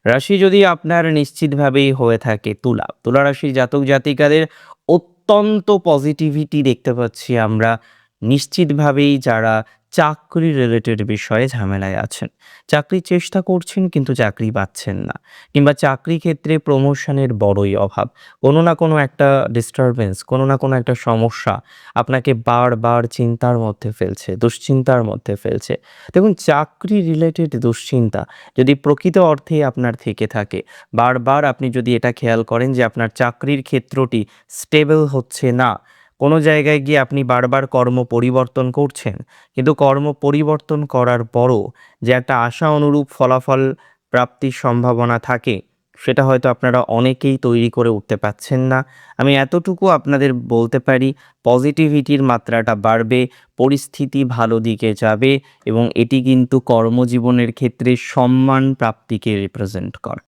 রাশি যদি আপনার নিশ্চিতভাবেই হয়ে থাকে তুলা, তুলা রাশির জাতক জাতিকাদের অত্যন্ত পজিটিভিটি দেখতে পাচ্ছি আমরা। নিশ্চিতভাবেই যারা চাকরি রিলেটেড বিষয়ে ঝামেলায় আছেন, চাকরির চেষ্টা করছেন কিন্তু চাকরি পাচ্ছেন না, কিংবা চাকরি ক্ষেত্রে প্রমোশনের বড়ই অভাব, কোনো না কোনো একটা ডিস্টারবেন্স, কোনো না কোনো একটা সমস্যা আপনাকে বারবার চিন্তার মধ্যে ফেলছে, দুশ্চিন্তার মধ্যে ফেলছে। দেখুন, চাকরি রিলেটেড দুশ্চিন্তা যদি প্রকৃত অর্থেই আপনার থেকে থাকে, বারবার আপনি যদি এটা খেয়াল করেন যে আপনার চাকরির ক্ষেত্রটি স্টেবল হচ্ছে না, কোনো জায়গায় গিয়ে আপনি বারবার কর্ম পরিবর্তন করছেন, কিন্তু কর্ম পরিবর্তন করার পরও যে একটা আশা অনুরূপ ফলাফল প্রাপ্তির সম্ভাবনা থাকে, সেটা হয়তো আপনারা অনেকেই তৈরি করে উঠতে পারছেন না। আমি এতটুকু আপনাদের বলতে পারি, পজিটিভিটির মাত্রাটা বাড়বে, পরিস্থিতি ভালো দিকে যাবে এবং এটি কিন্তু কর্মজীবনের ক্ষেত্রে সম্মান প্রাপ্তিকে রিপ্রেজেন্ট করে।